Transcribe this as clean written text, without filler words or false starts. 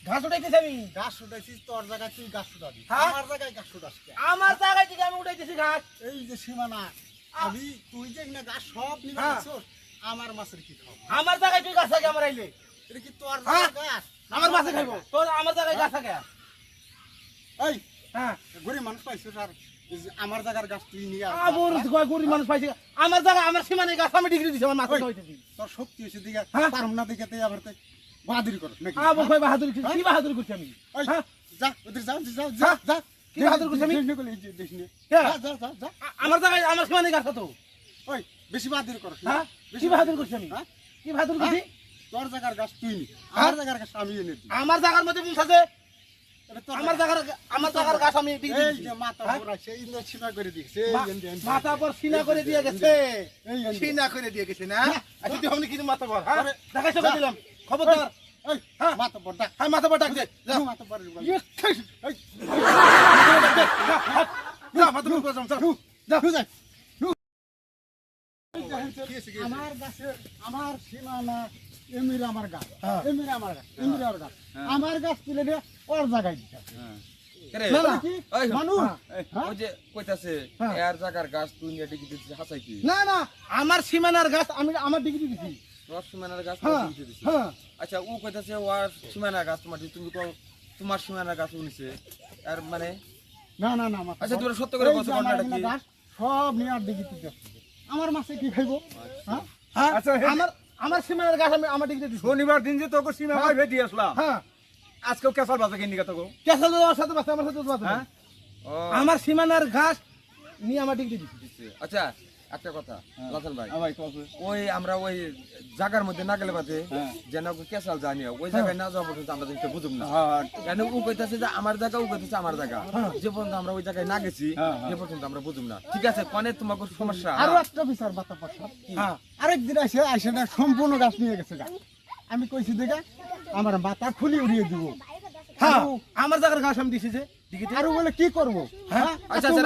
ঘাস উঠাইতেছি আমি। ঘাস উঠাইছিস তোর জায়গায়, তুই ঘাস উঠাবি। হ্যাঁ? আমার জায়গায় ঘাস উঠাস কে? আমার জায়গায় থেকে আমি উঠাইতেছি ঘাস। এই যে সীমানা, আমি তুই যে না ঘাস সব নিবে হ্যাঁ। আসছস, আমার মাছের কি খাবো? আমার জায়গায় তুই ঘাস থাকে আমার আইলে। এটা কি তোর হ্যাঁ? জায়গায় ঘাস? আমার মাছে খাইবো। তোর আমার জায়গায় ঘাস থাকে। এই হ্যাঁ। গরিব মানুষ পাইছিস আর এই যে আমার জায়গার ঘাস তুই নিয়ে আস। আমার কয় গরিব মানুষ পাইছে। আমার জায়গায় আমার সীমানায় ঘাস আমি ডিগ্রি দিছি আমার মাছে খাইতেছি। তোর শক্তি হইছে দিকে হ্যাঁ? পারম না দিকে তুই আবার তুই বাহাদুরি করস নাকি? আবার কয় বাহাদুরি কি বাহাদুরি করছি আমি? ওই হ্যাঁ? যা ওদের যা যা যা হ্যাঁ? যা কি বাহাদুরি করছি আমি? দেশ নে হ্যাঁ। যা যা যা আমার জায়গায় আমার সীমানায় ঘাস তো। ওই বেশি বাহাদুরি করস না। হ্যাঁ? কি বাহাদুরি করছি আমি? হ্যাঁ? কি বাহাদুরি করছি? তোর জায়গার ঘাস তুই নি, আমার জায়গার ঘাস আমি এনে দিই। আমার জায়গার মধ্যে পৌঁছাছে। এটা তোর আমার জায়গার ঘাস আমি ডিগ্রি এই দিছি। যে মাথা হ্যাঁ? ঘোরা সেই ইন্দা সীমা করে দিছে। মাথা পর সিনা করে দিয়ে গেছে। এই যে সিনা করে দিয়ে গেছে না? আচ্ছা তুই হমনি কিন্তু মাথা পর। হ্যাঁ? আরে, দেখাইছো যা। দিলাম। খবরদার। এই হ্যাঁ? মাথা পড় ডাক। হ্যাঁ মাথা পর ডাক দে। যা। মাথা পড় এই যা মাথা পর যাও যা। যা যা আমার গাছে আমার সীমানা এমির আমার গাছ, হ্যাঁ। এমির আমার গাছ, এমির আমার গাছ, আমার গাছ তুলে দিয়ে ওর জায়গায় দিতে হবে। না, না। কি ওই মানুষ ওই যে কইতাছে হ্যাঁ। এর জায়গার গাছ তুই নিয়ে ডিগি দিছিস হাসাই কি না না আমার সীমানার গাছ আমি আমার ডিগ্রি দিছি। তোর সীমানার গাছ হ্যাঁ, ডিগি দিছিস হ্যাঁ। আচ্ছা ও কইতাছে ওর সীমানার গাছ তোমার তুমি কও তোমার সীমানার গাছ উনিছে আর মানে না না না মাথা আচ্ছা পড়। তোরা সত্য করে এই বলছো যে আমার ঘটনাটা এখানে কি গাছ সব নিয়ে আর দিকে দিতে হবে। আমার মাছে কি খাইবো? হ্যাঁ হ্যাঁ আচ্ছা, আমার সীমানার গাছ আমি আমার ডিগ্রি দিছি। শনিবার দিন যে তোকে সীমা ভাই ভেটি আসলাম হ্যাঁ আজকেও কেসার বাজা কিনি তোকে কেসা আমার সাথে বাসা আমার সাথে বাসা। হ্যাঁ ও আমার সীমানার গাছ নিয়ে আমার ডিগ্রি দিছি। দিছে। আচ্ছা একটা কথা লালন ভাই ভাই কবে ওই আমরা ওই জায়গার মধ্যে না গেলে বাদে হ্যাঁ। যেন কেসাল জানি ওই জায়গায় না যাওয়া পর্যন্ত আমরা জিনিসটা বুঝুম না হ্যাঁ কেন ও কইতাছে যে আমার জায়গা ও কইতাছে আমার জায়গা যে পর্যন্ত আমরা ওই জায়গায় না গেছি হ্যাঁ, সে পর্যন্ত আমরা বুঝুম না ঠিক আছে কোনে তোমার সমস্যা আরো একটা বিচার মাথা পড়। হ্যাঁ আরেকদিন আসে না সম্পূর্ণ গাছ নিয়ে গেছে গাছ। আমি কইছি দেখে আমার মাথা খুলি উড়িয়ে দিব। হ্যাঁ আমার জায়গার গাছ আমি দিছি যে ডিগ্রি আর ও বলে কি করবো? হ্যাঁ আচ্ছা আচ্ছা